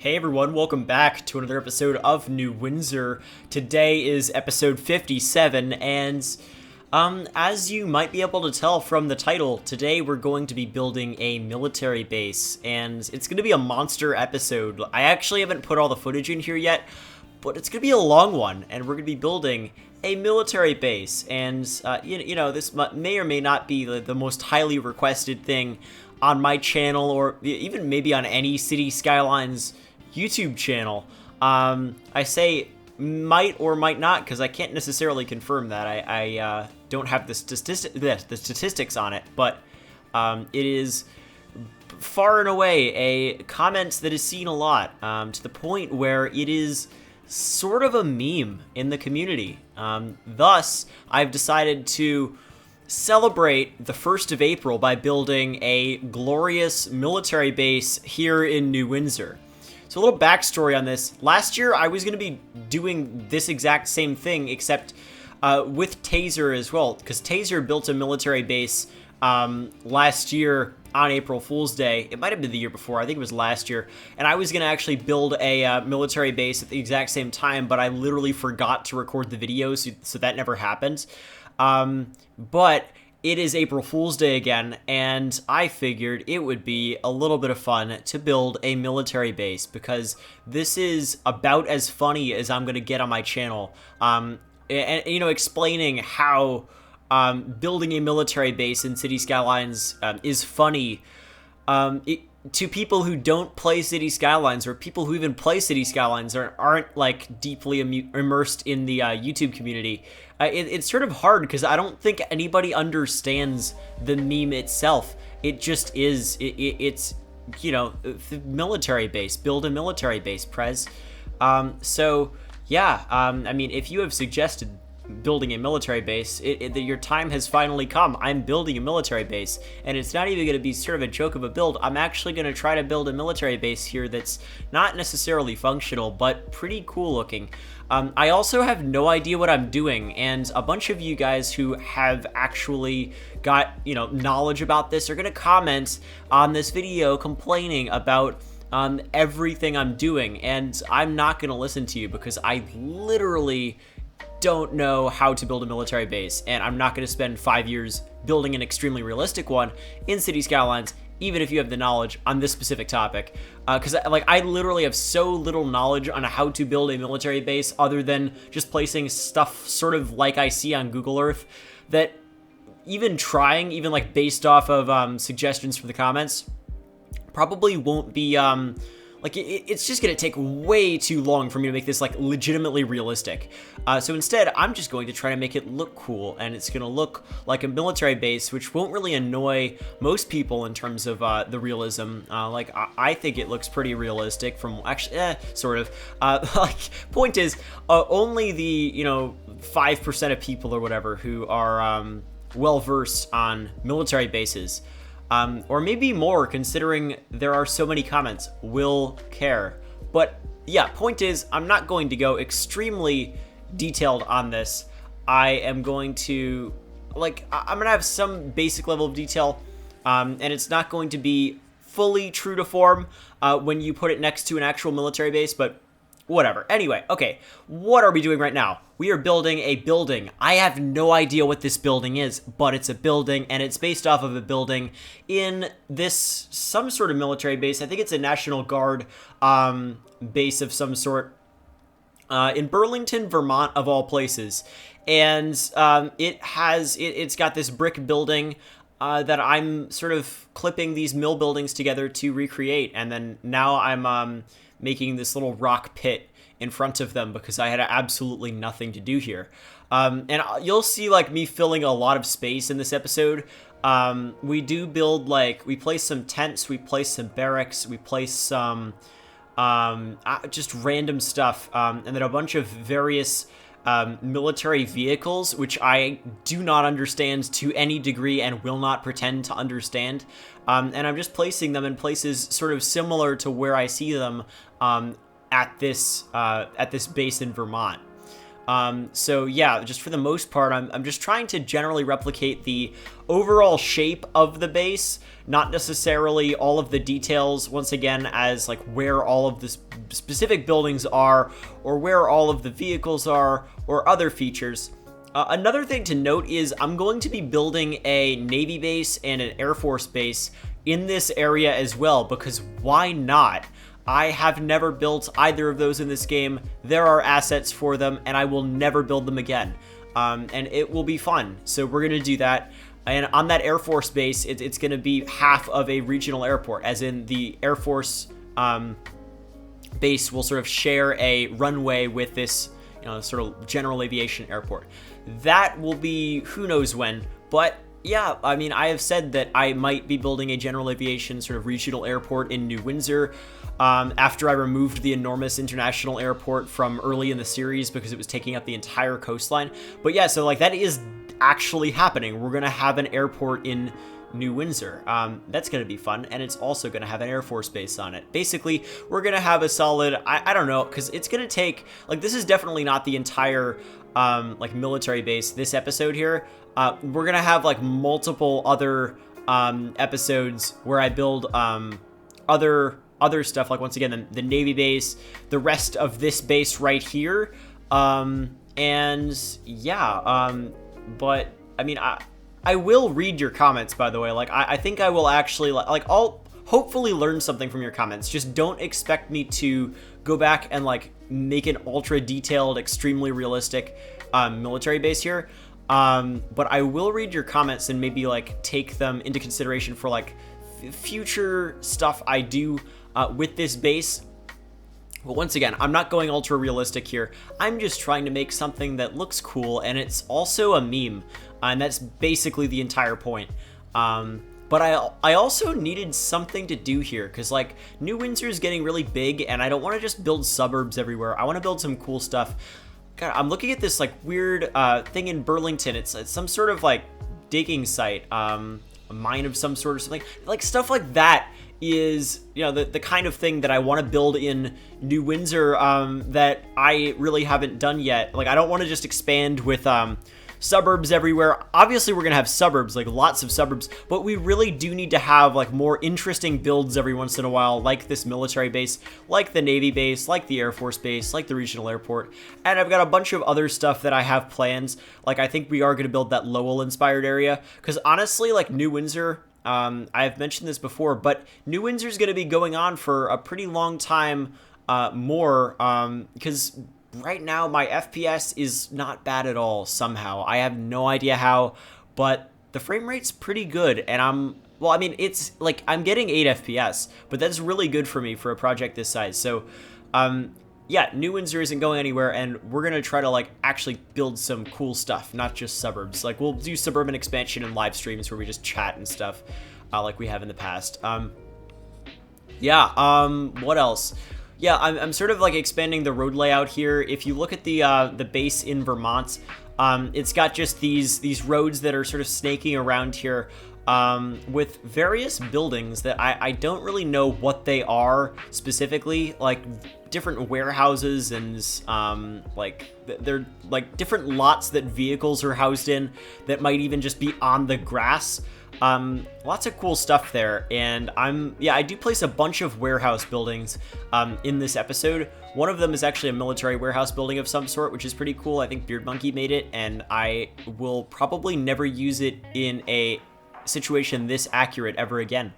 Hey everyone, welcome back to another episode of New Windsor. Today is episode 57, and as you might be able to tell from the title, today we're going to be building a military base, and it's going to be a monster episode. I actually haven't put all the footage in here yet, but it's going to be a long one, and we're going to be building a military base, and this may or may not be the most highly requested thing on my channel, or even maybe on any City Skylines YouTube channel. I say might or might not because I can't necessarily confirm that. I don't have the statistics on it, but it is far and away a comment that is seen a lot, to the point where it is sort of a meme in the community. Thus, I've decided to celebrate the 1st of April by building a glorious military base here in New Windsor. So a little backstory on this. Last year, I was going to be doing this exact same thing, except with Taser as well, because Taser built a military base last year on April Fool's Day. It might have been the year before. I think it was last year. And I was going to actually build a military base at the exact same time, but I literally forgot to record the video, so that never happened. But it is April Fool's Day again, and I figured it would be a little bit of fun to build a military base, because this is about as funny as I'm going to get on my channel. And explaining how building a military base in City Skylines is funny to people who don't play City Skylines, or people who even play City Skylines aren't like deeply immersed in the YouTube community. It's sort of hard because I don't think anybody understands the meme itself. It just is. It's the military base. Build a military base, Prez. So yeah. I mean, if you have suggested building a military base, your time has finally come. I'm building a military base, and it's not even going to be sort of a joke of a build. I'm actually going to try to build a military base here that's not necessarily functional, but pretty cool looking. I also have no idea what I'm doing, and a bunch of you guys who have actually got, knowledge about this are going to comment on this video complaining about everything I'm doing, and I'm not going to listen to you because I literally don't know how to build a military base, and I'm not going to spend 5 years building an extremely realistic one in City Skylines, even if you have the knowledge on this specific topic, because I literally have so little knowledge on how to build a military base other than just placing stuff sort of like I see on Google Earth, that even trying, even like based off of suggestions from the comments, probably won't be it's just going to take way too long for me to make this, legitimately realistic. So instead, I'm just going to try to make it look cool, and it's going to look like a military base, which won't really annoy most people in terms of the realism. I think it looks pretty realistic from, actually, sort of. Point is, only the, 5% of people or whatever who are well-versed on military bases, or maybe more, considering there are so many comments, will care. But yeah, point is, I'm not going to go extremely detailed on this. I am going to, I'm gonna have some basic level of detail, and it's not going to be fully true to form when you put it next to an actual military base, but whatever. Anyway, okay, what are we doing right now? We are building a building. I have no idea what this building is, but it's a building, and it's based off of a building in some sort of military base. I think it's a National Guard base of some sort in Burlington, Vermont, of all places. And it's got this brick building that I'm sort of clipping these mill buildings together to recreate, and then now I'm making this little rock pit in front of them because I had absolutely nothing to do here. And you'll see me filling a lot of space in this episode. We do build, we place some tents, we place some barracks, we place some just random stuff, and then a bunch of various military vehicles, which I do not understand to any degree and will not pretend to understand. And I'm just placing them in places sort of similar to where I see them at this base in Vermont. So yeah, just for the most part, I'm just trying to generally replicate the overall shape of the base, not necessarily all of the details, once again, as like where all of the specific buildings are, or where all of the vehicles are, or other features. Another thing to note is I'm going to be building a Navy base and an Air Force base in this area as well, because why not? I have never built either of those in this game. There are assets for them, and I will never build them again. And it will be fun. So we're going to do that. And on that Air Force base, it's going to be half of a regional airport, as in the Air Force base will sort of share a runway with this, sort of general aviation airport. That will be who knows when, but yeah, I mean, I have said that I might be building a general aviation sort of regional airport in New Windsor after I removed the enormous international airport from early in the series because it was taking up the entire coastline. But yeah, so like that is actually happening. We're going to have an airport in New Windsor. That's going to be fun, and it's also going to have an Air Force base on it. Basically, we're going to have a solid, I don't know, because it's going to take, like, this is definitely not the entire, like, military base, this episode here. We're going to have, like, multiple other episodes where I build other stuff, like, once again, the Navy base, the rest of this base right here, and, yeah, but, I mean, I will read your comments, by the way. Like, I think I will actually, like, I'll hopefully learn something from your comments. Just don't expect me to go back and, like, make an ultra-detailed, extremely realistic military base here. But I will read your comments and maybe, like, take them into consideration for, like, future stuff I do with this base. But once again, I'm not going ultra realistic here. I'm just trying to make something that looks cool, and it's also a meme, and that's basically the entire point. But I also needed something to do here, because like New Windsor is getting really big, and I don't want to just build suburbs everywhere. I want to build some cool stuff. God, I'm looking at this like weird thing in Burlington. It's some sort of like digging site, a mine of some sort or something. Like stuff like that is, the kind of thing that I want to build in New Windsor that I really haven't done yet. Like, I don't want to just expand with suburbs everywhere. Obviously, we're going to have suburbs, like lots of suburbs, but we really do need to have like more interesting builds every once in a while, like this military base, like the Navy base, like the Air Force base, like the regional airport. And I've got a bunch of other stuff that I have plans. Like, I think we are going to build that Lowell-inspired area, because honestly, like New Windsor, I've mentioned this before, but New Windsor is going to be going on for a pretty long time more, because right now my FPS is not bad at all somehow. I have no idea how, but the frame rate's pretty good, and it's like I'm getting 8 FPS, but that's really good for me for a project this size. So, yeah, New Windsor isn't going anywhere, and we're going to try to, like, actually build some cool stuff, not just suburbs. Like, we'll do suburban expansion and live streams where we just chat and stuff, like we have in the past. What else? Yeah, I'm sort of, like, expanding the road layout here. If you look at the base in Vermont, it's got just these roads that are sort of snaking around here, with various buildings that I don't really know what they are specifically, like different warehouses and they're like different lots that vehicles are housed in that might even just be on the grass. Lots of cool stuff there, and I do place a bunch of warehouse buildings in this episode. One of them is actually a military warehouse building of some sort, which is pretty cool. I think Beard Monkey made it, and I will probably never use it in a situation this accurate ever again.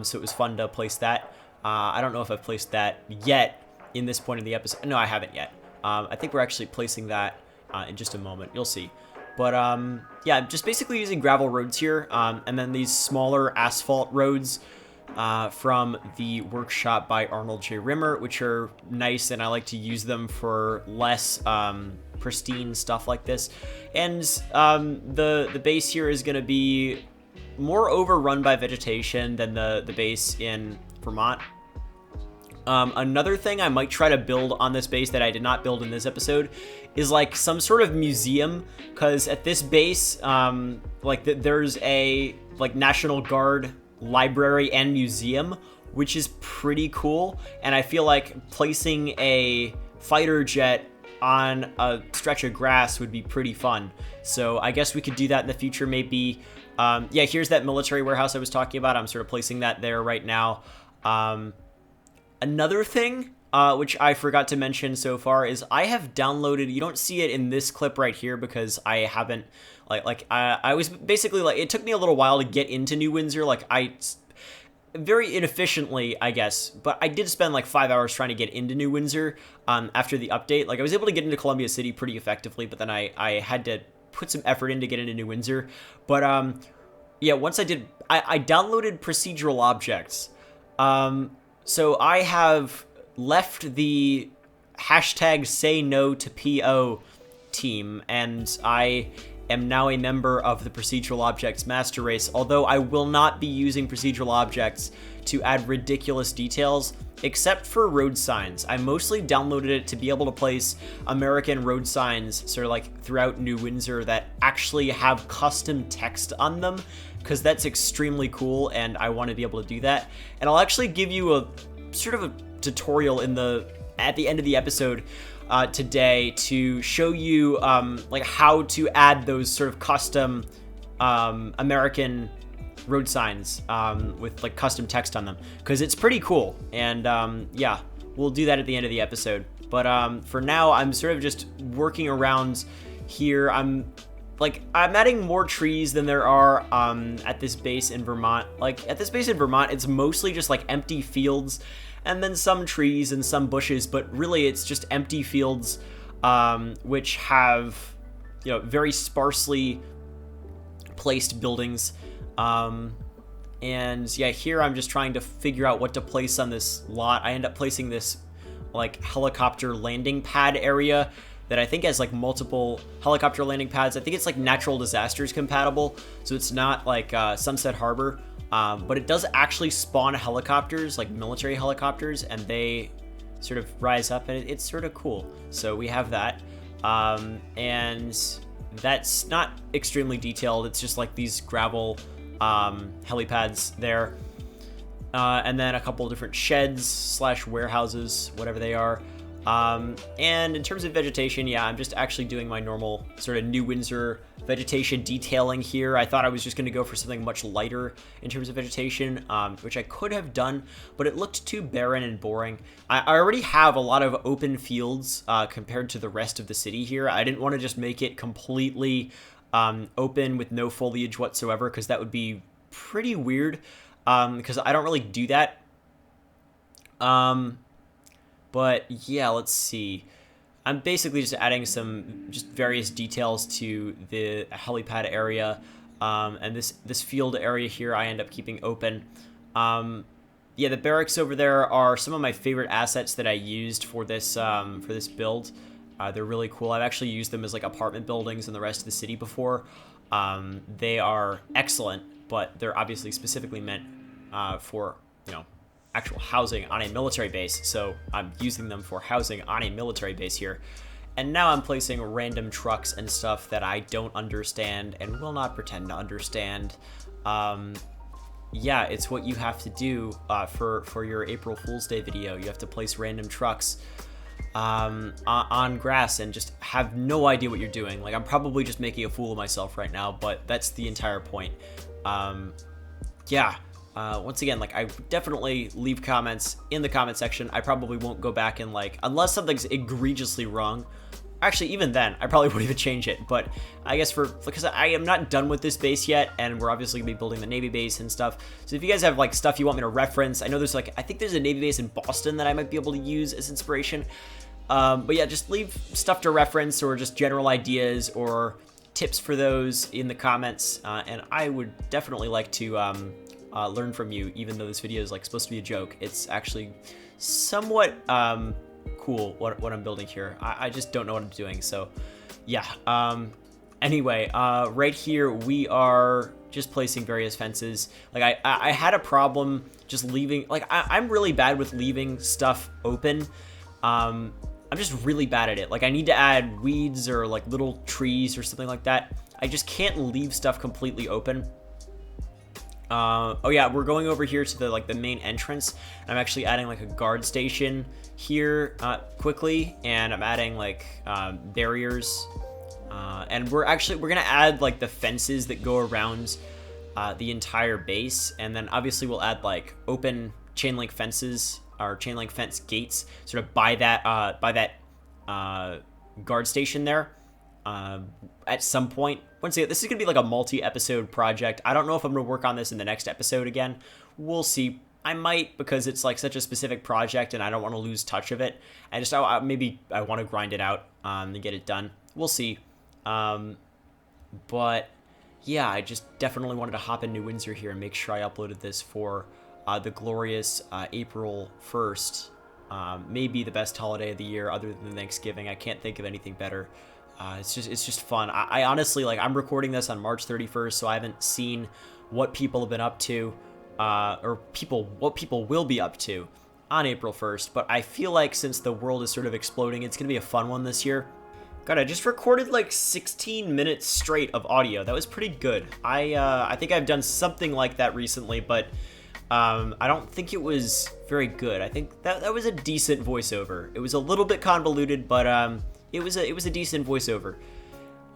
So it was fun to place that. I don't know if I've placed that yet in this point of the episode. No, I haven't yet. I think we're actually placing that in just a moment. You'll see. But yeah, just basically using gravel roads here, and then these smaller asphalt roads from the workshop by Arnold J. Rimmer, which are nice, and I like to use them for less pristine stuff like this. And the base here is going to be more overrun by vegetation than the base in Vermont. Another thing I might try to build on this base that I did not build in this episode is like some sort of museum, because at this base, there's a like National Guard library and museum, which is pretty cool, and I feel like placing a fighter jet on a stretch of grass would be pretty fun. So I guess we could do that in the future, maybe. Yeah, here's that military warehouse I was talking about. I'm sort of placing that there right now. Another thing, which I forgot to mention so far, is I have downloaded, you don't see it in this clip right here because I haven't, I was basically, like, it took me a little while to get into New Windsor. Like, very inefficiently, I guess, but I did spend like 5 hours trying to get into New Windsor after the update. Like, I was able to get into Columbia City pretty effectively, but then I had to put some effort in to get into New Windsor. But yeah, once I did, I downloaded procedural objects. So I have left the hashtag say no to PO team, and I am now a member of the procedural objects master race, although I will not be using procedural objects to add ridiculous details, except for road signs. I mostly downloaded it to be able to place American road signs sort of like throughout New Windsor that actually have custom text on them, because that's extremely cool and I want to be able to do that. And I'll actually give you a sort of a tutorial at the end of the episode today to show you like how to add those sort of custom American road signs with like custom text on them, because it's pretty cool. And yeah, we'll do that at the end of the episode. But for now, I'm sort of just working around here. I'm adding more trees than there are at this base in Vermont. Like, at this base in Vermont, it's mostly just like empty fields and then some trees and some bushes, but really it's just empty fields which have, you know, very sparsely placed buildings. And yeah, here I'm just trying to figure out what to place on this lot. I end up placing this like helicopter landing pad area that I think has like multiple helicopter landing pads. I think it's like natural disasters compatible, so it's not like Sunset Harbor, but it does actually spawn helicopters, like military helicopters, and they sort of rise up, and it's sort of cool. So we have that, and that's not extremely detailed. It's just like these gravel helipads there, and then a couple of different sheds / warehouses, whatever they are. And in terms of vegetation, yeah, I'm just actually doing my normal sort of New Windsor vegetation detailing here. I thought I was just going to go for something much lighter in terms of vegetation, which I could have done, but it looked too barren and boring. I already have a lot of open fields compared to the rest of the city here. I didn't want to just make it completely open with no foliage whatsoever, because that would be pretty weird, because I don't really do that. But yeah, let's see. I'm basically just adding some just various details to the helipad area, and this field area here I end up keeping open. Yeah, the barracks over there are some of my favorite assets that I used for this build. They're really cool. I've actually used them as like apartment buildings in the rest of the city before. They are excellent, but they're obviously specifically meant for, you know, actual housing on a military base, so I'm using them for housing on a military base here. And now I'm placing random trucks and stuff that I don't understand and will not pretend to understand. Yeah, it's what you have to do for your April Fool's Day video. You have to place random trucks on grass and just have no idea what you're doing. Like, I'm probably just making a fool of myself right now, but that's the entire point. Yeah. Once again, like, I definitely leave comments in the comment section. I probably won't go back and, like, unless something's egregiously wrong. Actually, even then, I probably won't even change it. But I guess because I am not done with this base yet, and we're obviously gonna be building the Navy base and stuff. So if you guys have like stuff you want me to reference, I know there's like, I think there's a Navy base in Boston that I might be able to use as inspiration. But yeah, just leave stuff to reference or just general ideas or tips for those in the comments, and I would definitely like to learn from you, even though this video is like supposed to be a joke. It's actually somewhat cool what I'm building here. I just don't know what I'm doing, so yeah. Anyway, right here we are just placing various fences. Like I had a problem just leaving, like I'm really bad with leaving stuff open. I'm just really bad at it. Like I need to add weeds or like little trees or something like that. I just can't leave stuff completely open. Oh yeah, we're going over here to the main entrance. I'm actually adding like a guard station here quickly, and I'm adding like barriers, and we're gonna add like the fences that go around the entire base, and then obviously we'll add like open chain link fences or chain link fence gates sort of by that guard station there. At some point. Once again, this is gonna be like a multi-episode project. I don't know if I'm gonna work on this in the next episode again. We'll see. I might, because it's like such a specific project and I don't want to lose touch of it. Maybe I want to grind it out to get it done. We'll see. But yeah, I just definitely wanted to hop in New Windsor here and make sure I uploaded this for the glorious April 1st. Maybe the best holiday of the year other than Thanksgiving. I can't think of anything better. It's just fun. I honestly, like, I'm recording this on March 31st, so I haven't seen what people have been up to, or what people will be up to on April 1st. But I feel like since the world is sort of exploding, it's gonna be a fun one this year. God, I just recorded like 16 minutes straight of audio. That was pretty good. I think I've done something like that recently, but I don't think it was very good. I think that was a decent voiceover. It was a little bit convoluted, but it was a decent voiceover.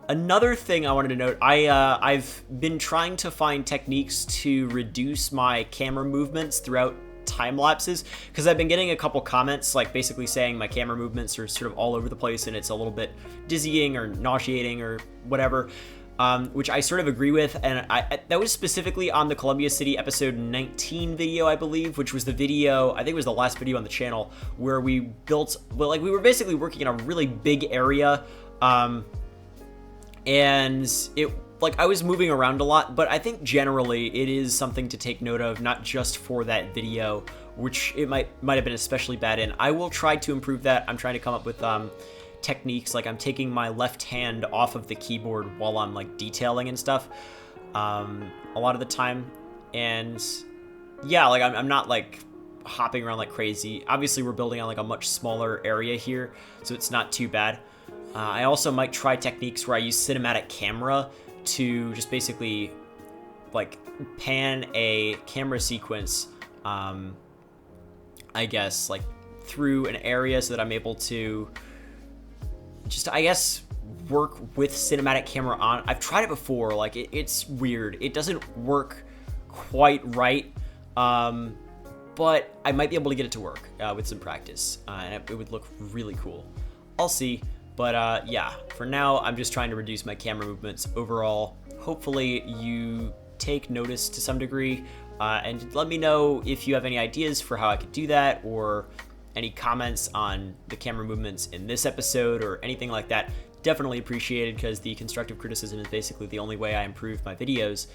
Another thing I wanted to note, I've been trying to find techniques to reduce my camera movements throughout time lapses, because I've been getting a couple comments like basically saying my camera movements are sort of all over the place and it's a little bit dizzying or nauseating or whatever, which I sort of agree with. And that was specifically on the Columbia City episode 19 video, I believe, which was the video, I think it was the last video on the channel, where we built, well, like we were basically working in a really big area, and it, like, I was moving around a lot, but I think generally it is something to take note of, not just for that video, which it might have been especially bad in. I will try to improve that. I'm trying to come up with techniques, like I'm taking my left hand off of the keyboard while I'm like detailing and stuff a lot of the time, and yeah, like I'm not like hopping around like crazy. Obviously we're building on like a much smaller area here, so it's not too bad. I also might try techniques where I use cinematic camera to just basically like pan a camera sequence, I guess, like through an area so that I'm able to just, I guess, work with cinematic camera on. I've tried it before, like it's weird. It doesn't work quite right, but I might be able to get it to work with some practice, and it would look really cool. I'll see. But yeah, for now, I'm just trying to reduce my camera movements overall. Hopefully you take notice to some degree, and let me know if you have any ideas for how I could do that, or any comments on the camera movements in this episode or anything like that. Definitely appreciated, because the constructive criticism is basically the only way I improve my videos.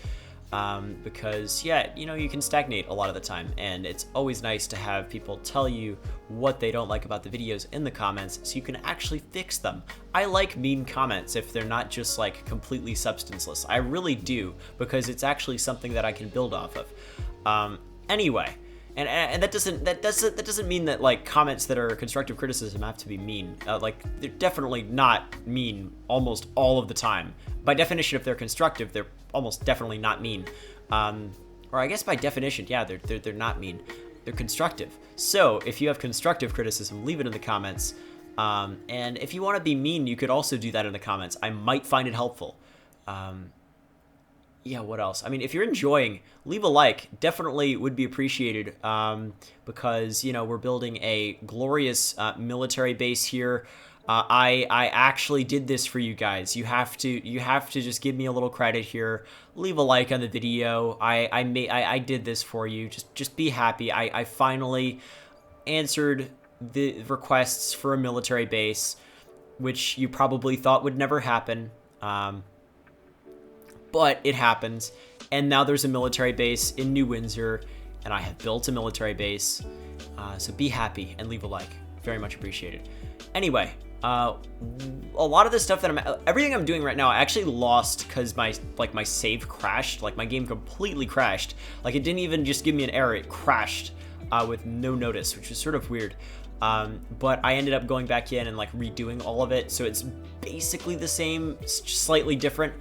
Because yeah, you know, you can stagnate a lot of the time, and it's always nice to have people tell you what they don't like about the videos in the comments so you can actually fix them. I like mean comments if they're not just like completely substanceless. I really do, because it's actually something that I can build off of. Anyway, and that doesn't mean that like comments that are constructive criticism have to be mean. Like, they're definitely not mean almost all of the time. By definition, if they're constructive, they're almost definitely not mean. Or I guess by definition, yeah, they're not mean. They're constructive. So if you have constructive criticism, leave it in the comments. And if you want to be mean, you could also do that in the comments. I might find it helpful. Yeah, what else? I mean, if you're enjoying, leave a like. Definitely would be appreciated, because, you know, we're building a glorious military base here. I actually did this for you guys. You have to just give me a little credit here. Leave a like on the video. I did this for you. Just be happy. I finally answered the requests for a military base, which you probably thought would never happen. But it happens, and now there's a military base in New Windsor, and I have built a military base. So be happy and leave a like. Very much appreciated. Anyway, a lot of the stuff that everything I'm doing right now, I actually lost because my save crashed. Like, my game completely crashed. Like, it didn't even just give me an error, it crashed with no notice, which was sort of weird. But I ended up going back in and like redoing all of it, so it's basically the same, slightly different.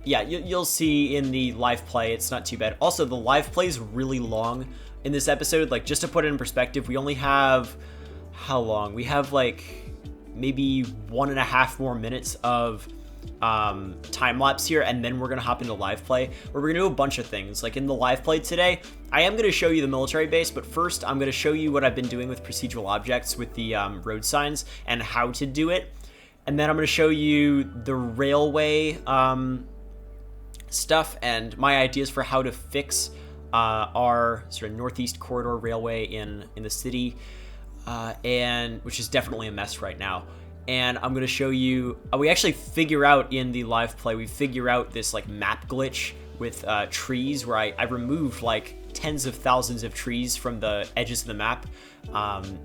yeah, you'll see in the live play, it's not too bad. Also, the live play is really long in this episode. Like, just to put it in perspective, we only have, how long? We have, like, maybe 1.5 more minutes of time lapse here, and then we're gonna hop into live play, where we're gonna do a bunch of things. Like, in the live play today, I am gonna show you the military base, but first I'm gonna show you what I've been doing with procedural objects with the road signs and how to do it. And then I'm gonna show you the railway stuff and my ideas for how to fix our sort of northeast corridor railway in the city, and which is definitely a mess right now. And I'm gonna show you, we actually figure out in the live play, we figure out this like map glitch with trees, where I removed like tens of thousands of trees from the edges of the map.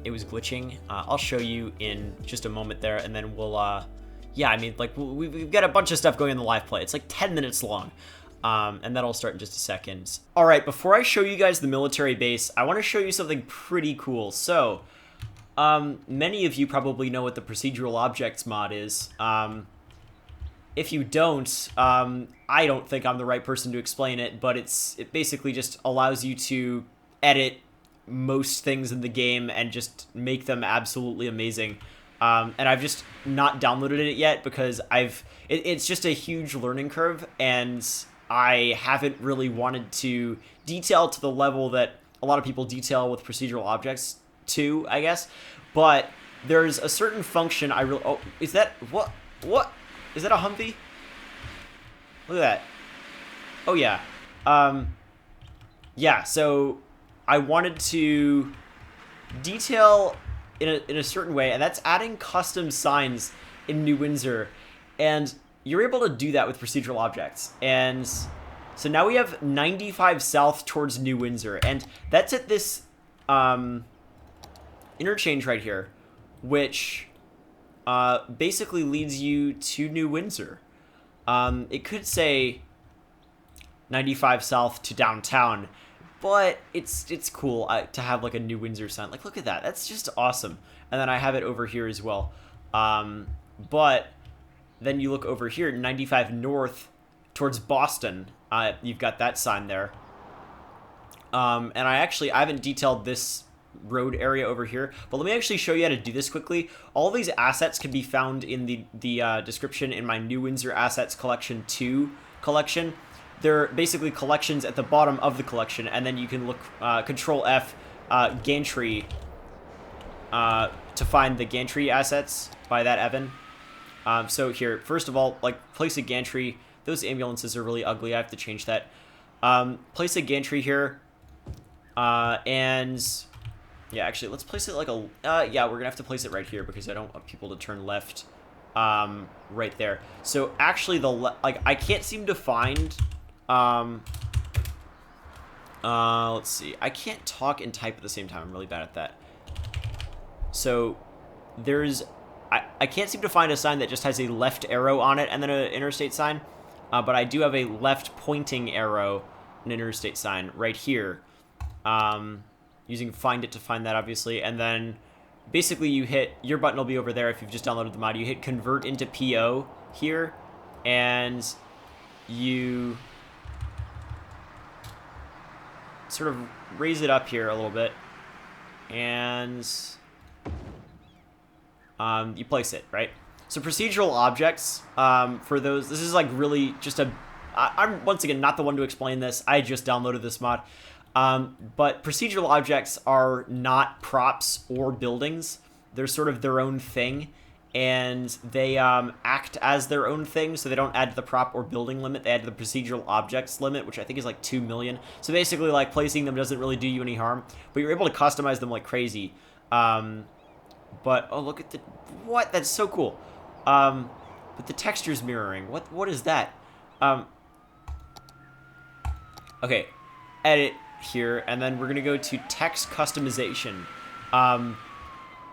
It was glitching. I'll show you in just a moment there, and then we'll yeah, I mean, like, we've got a bunch of stuff going in the live play. It's like 10 minutes long, and that'll start in just a second. All right, before I show you guys the military base, I want to show you something pretty cool. So, many of you probably know what the procedural objects mod is. If you don't, I don't think I'm the right person to explain it, but it basically just allows you to edit most things in the game and just make them absolutely amazing. And I've just not downloaded it yet because it's just a huge learning curve, and I haven't really wanted to detail to the level that a lot of people detail with procedural objects too, I guess. But there's a certain function oh, is that, what? Is that a Humvee? Look at that. Oh yeah. Yeah, so I wanted to detail in a certain way, and that's adding custom signs in New Windsor, and you're able to do that with procedural objects. And so now we have 95 south towards New Windsor, and that's at this interchange right here, which basically leads you to New Windsor. It could say 95 south to downtown, but it's cool to have like a New Windsor sign. Like, look at that. That's just awesome. And then I have it over here as well. But then you look over here, 95 north towards Boston. You've got that sign there. And I haven't detailed this road area over here, but let me actually show you how to do this quickly. All these assets can be found in the description in my New Windsor Assets Collection 2 collection. They're basically collections at the bottom of the collection, and then you can look Control F gantry to find the gantry assets by that Evan. So here, first of all, like, place a gantry. Those ambulances are really ugly. I have to change that. Place a gantry here, and yeah, actually, let's place it like a yeah, we're gonna have to place it right here because I don't want people to turn left right there. So actually, I can't seem to find let's see. I can't talk and type at the same time. I'm really bad at that. So there's, I can't seem to find a sign that just has a left arrow on it and then an interstate sign. But I do have a left pointing arrow, an interstate sign right here. Using find it to find that, obviously. And then basically you hit, your button will be over there if you've just downloaded the mod. You hit convert into PO here, and you sort of raise it up here a little bit, and you place it, right? So procedural objects, for those, this is like really just I'm once again not the one to explain this. I just downloaded this mod. But procedural objects are not props or buildings. They're sort of their own thing, and they act as their own thing, so they don't add to the prop or building limit. They add to the procedural objects limit, which I think is like 2 million. So basically, like, placing them doesn't really do you any harm, but you're able to customize them like crazy. But, oh, look at what? That's so cool. But the textures mirroring, what is that? Okay, edit here, and then we're gonna go to text customization.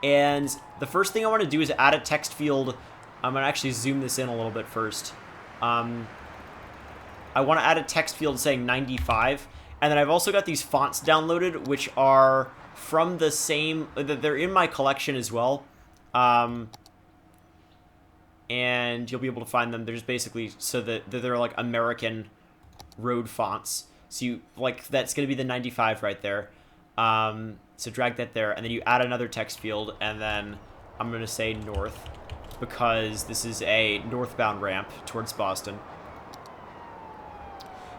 And the first thing I want to do is add a text field. I'm gonna actually zoom this in a little bit first. I want to add a text field saying 95, and then I've also got these fonts downloaded, which are from the same, they're in my collection as well. and you'll be able to find them. They're just basically so that they're like American road fonts. So you like that's going to be the 95 right there. So drag that there, and then you add another text field, and then I'm going to say north because this is a northbound ramp towards Boston.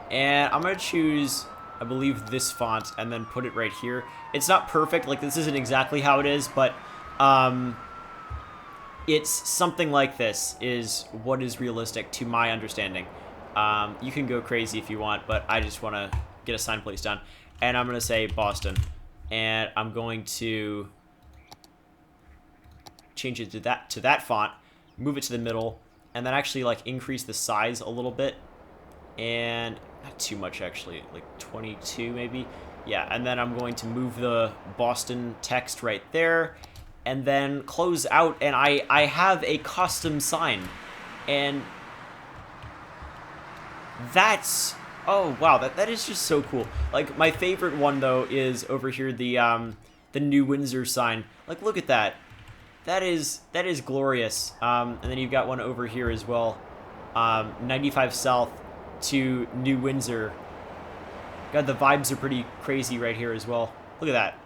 And I'm going to choose, I believe, this font and then put it right here. It's not perfect. Like, this isn't exactly how it is, but it's something like this is what is realistic to my understanding. You can go crazy if you want, but I just want to get a sign placed down. And I'm going to say Boston. And I'm going to change it to that font, move it to the middle, and then actually like increase the size a little bit. And not too much actually, like 22 maybe. Yeah, and then I'm going to move the Boston text right there, and then close out, and I have a custom sign. And that's, oh wow, that is just so cool. Like, my favorite one though is over here, the new Windsor sign. Like, look at that. That is glorious. And then you've got one over here as well. 95 South to New Windsor. God, the vibes are pretty crazy right here as well. Look at that.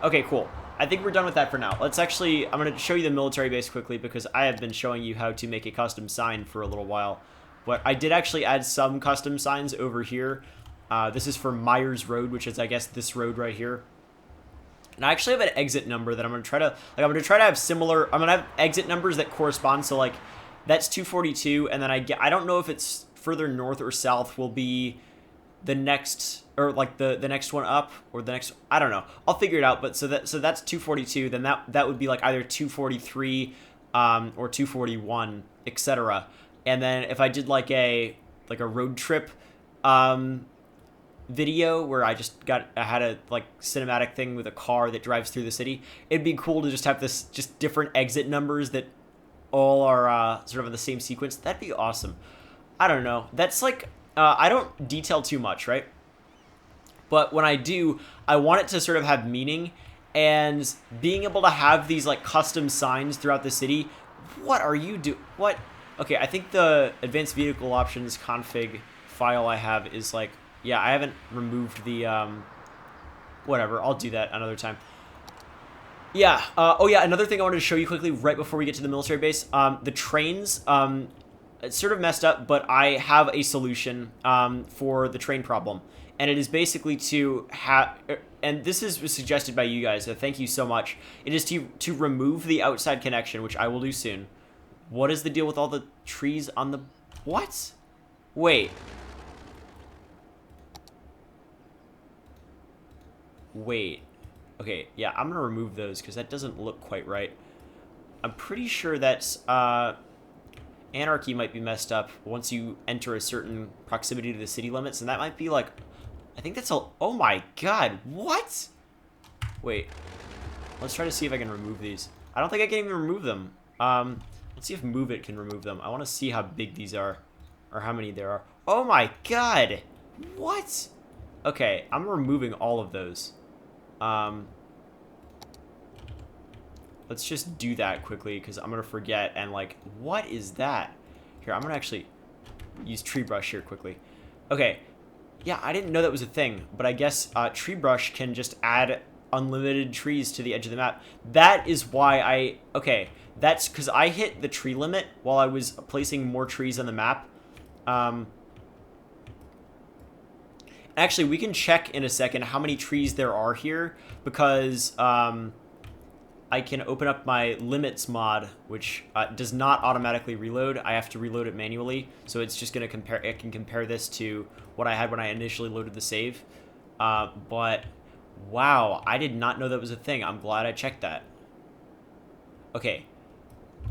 Okay, cool. I think we're done with that for now. Let's actually, I'm going to show you the military base quickly because I have been showing you how to make a custom sign for a little while. But I did actually add some custom signs over here. This is for Myers Road, which is, I guess, this road right here. And I actually have an exit number that I'm going to try to, like, I'm going to try to have similar, I'm going to have exit numbers that correspond. So, like, that's 242, and then I don't know if it's further north or south will be the next, or like the next one up, or the next, I don't know. I'll figure it out. But so that's 242. Then that would be like either 243 or 241, etc. And then if I did like a road trip video where I had a like cinematic thing with a car that drives through the city, it'd be cool to just have this just different exit numbers that all are sort of in the same sequence. That'd be awesome. I don't know. That's like I don't detail too much, right? But when I do, I want it to sort of have meaning, and being able to have these like custom signs throughout the city. What are you do? What? Okay, I think the advanced vehicle options config file I have is like, yeah, I haven't removed the whatever. I'll do that another time. Yeah. Oh yeah, another thing I wanted to show you quickly right before we get to the military base. The trains. It's sort of messed up, but I have a solution for the train problem. And it is basically to have, and this was suggested by you guys, so thank you so much. It is to remove the outside connection, which I will do soon. What is the deal with all the trees on the, what? Wait. Wait. Okay, yeah, I'm gonna remove those because that doesn't look quite right. I'm pretty sure that's, Anarchy might be messed up once you enter a certain proximity to the city limits, and that might be like, I think that's all. Oh my god, what? Wait, let's try to see if I can remove these. I don't think I can even remove them. Let's see if Move It can remove them. I want to see how big these are, or how many there are. Oh my god, what? Okay, I'm removing all of those. Let's just do that quickly because I'm going to forget. And like, what is that? Here, I'm going to actually use Tree Brush here quickly. Okay. Yeah, I didn't know that was a thing, but I guess Tree Brush can just add unlimited trees to the edge of the map. That is why okay, that's because I hit the tree limit while I was placing more trees on the map. Actually, we can check in a second how many trees there are here because I can open up my limits mod, which does not automatically reload. I have to reload it manually, so it's just going to compare. It can compare this to what I had when I initially loaded the save. But wow, I did not know that was a thing. I'm glad I checked that. Okay,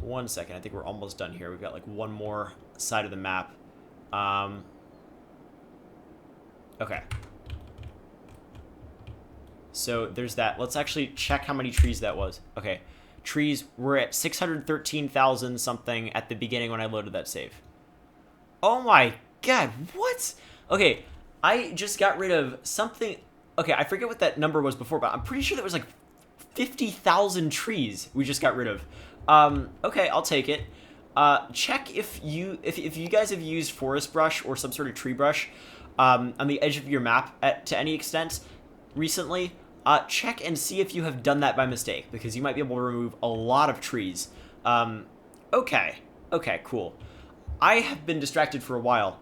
1 second. I think we're almost done here. We've got like one more side of the map. Okay. So there's that. Let's actually check how many trees that was. Okay. Trees were at 613,000 something at the beginning when I loaded that save. Oh my God, what? Okay, I just got rid of something. Okay, I forget what that number was before, but I'm pretty sure that was like 50,000 trees we just got rid of. Okay, I'll take it. Check if you guys have used forest brush or some sort of tree brush on the edge of your map to any extent recently. Check and see if you have done that by mistake, because you might be able to remove a lot of trees. Okay, cool. I have been distracted for a while.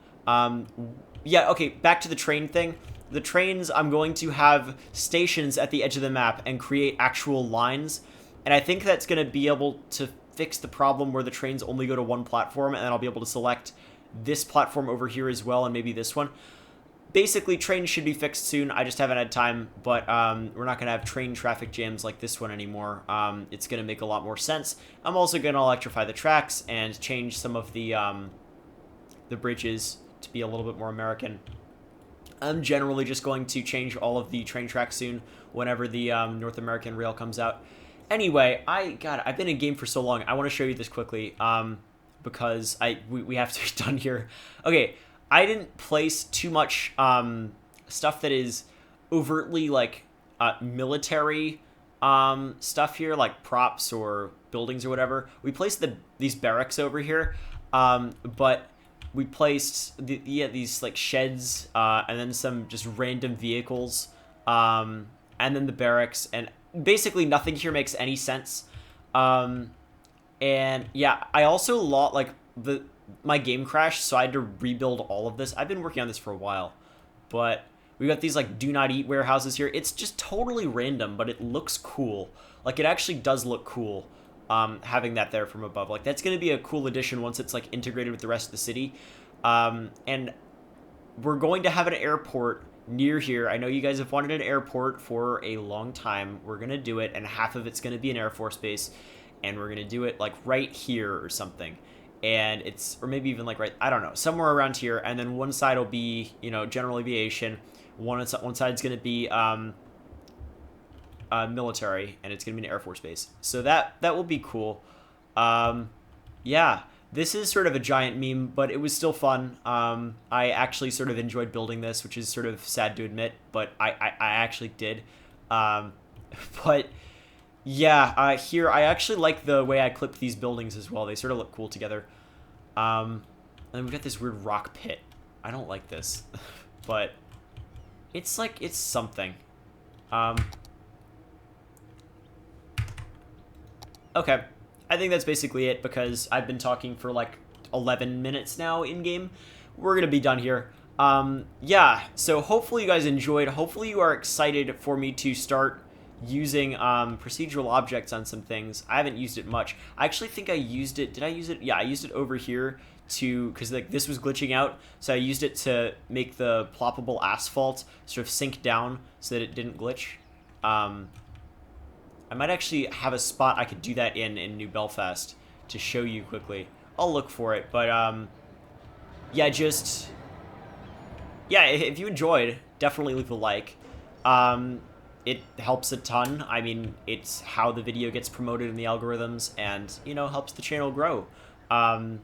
Yeah, okay, back to the train thing. The trains, I'm going to have stations at the edge of the map and create actual lines. And I think that's going to be able to fix the problem where the trains only go to one platform, and then I'll be able to select this platform over here as well, and maybe this one. Basically, trains should be fixed soon. I just haven't had time, but we're not going to have train traffic jams like this one anymore. It's going to make a lot more sense. I'm also going to electrify the tracks and change some of the bridges to be a little bit more American. I'm generally just going to change all of the train tracks soon whenever the North American rail comes out. Anyway, I've been in game for so long. I want to show you this quickly because we have to be done here. Okay, I didn't place too much stuff that is overtly like military stuff here, like props or buildings or whatever. We placed these barracks over here, but we placed these like sheds and then some just random vehicles, and then the barracks, and basically nothing here makes any sense. And yeah, I also my game crashed, so I had to rebuild all of this. I've been working on this for a while, but we got these like do not eat warehouses here. It's just totally random, but it looks cool. Like, it actually does look cool. Having that there from above, like, that's going to be a cool addition once it's like integrated with the rest of the city. And we're going to have an airport near here. I know you guys have wanted an airport for a long time. We're going to do it, and half of it's going to be an Air Force base, and we're going to do it like right here or something. And or maybe even like I don't know, somewhere around here. And then one side will be, general aviation. One side's going to be military, and it's gonna be an Air Force base, so that will be cool. Yeah, this is sort of a giant meme, but it was still fun. I actually sort of enjoyed building this, which is sort of sad to admit, but I actually did. But yeah, here I actually like the way I clipped these buildings as well. They sort of look cool together. And then we've got this weird rock pit. I don't like this, but it's something. Okay, I think that's basically it, because I've been talking for like 11 minutes now in-game. We're going to be done here. Yeah, so hopefully you guys enjoyed. Hopefully you are excited for me to start using procedural objects on some things. I haven't used it much. I actually think I used it. Did I use it? Yeah, I used it over here because like this was glitching out, so I used it to make the ploppable asphalt sort of sink down so that it didn't glitch. I might actually have a spot I could do that in New Belfast to show you quickly. I'll look for it, but yeah, if you enjoyed, definitely leave a like. It helps a ton. I mean, it's how the video gets promoted in the algorithms, and helps the channel grow. And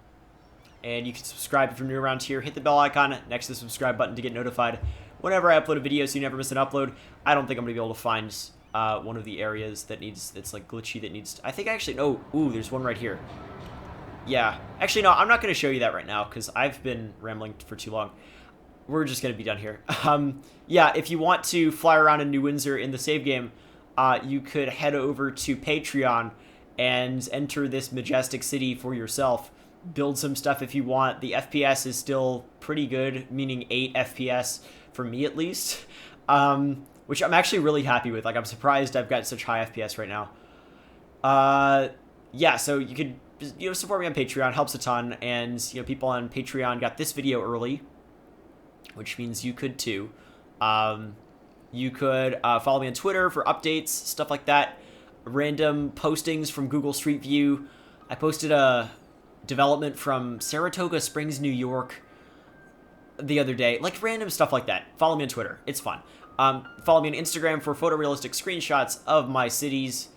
you can subscribe if you're new around here. Hit the bell icon next to the subscribe button to get notified whenever I upload a video, so you never miss an upload. I don't think I'm gonna be able to find one of the areas that's like glitchy that needs. I think actually no. Ooh, there's one right here. Yeah, actually no. I'm not gonna show you that right now because I've been rambling for too long. We're just gonna be done here. Yeah, if you want to fly around in New Windsor in the save game, you could head over to Patreon and enter this majestic city for yourself. Build some stuff if you want. The FPS is still pretty good, meaning 8 FPS for me at least. Which I'm actually really happy with. Like, I'm surprised I've got such high FPS right now. Yeah, so you could, support me on Patreon. Helps a ton. And, people on Patreon got this video early, which means you could too. You could follow me on Twitter for updates, stuff like that. Random postings from Google Street View. I posted a development from Saratoga Springs, New York the other day. Like, random stuff like that. Follow me on Twitter. It's fun. Follow me on Instagram for photorealistic screenshots of my cities.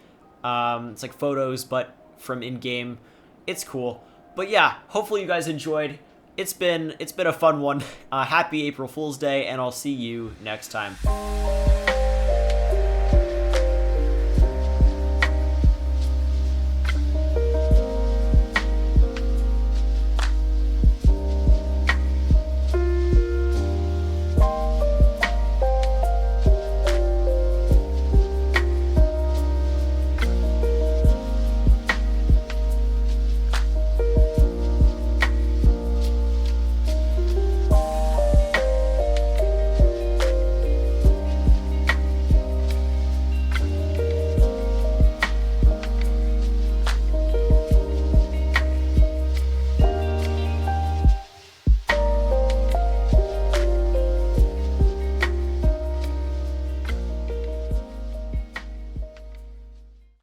It's like photos, but from in-game. It's cool. But yeah, hopefully you guys enjoyed. it's been a fun one. Happy April Fool's Day, and I'll see you next time.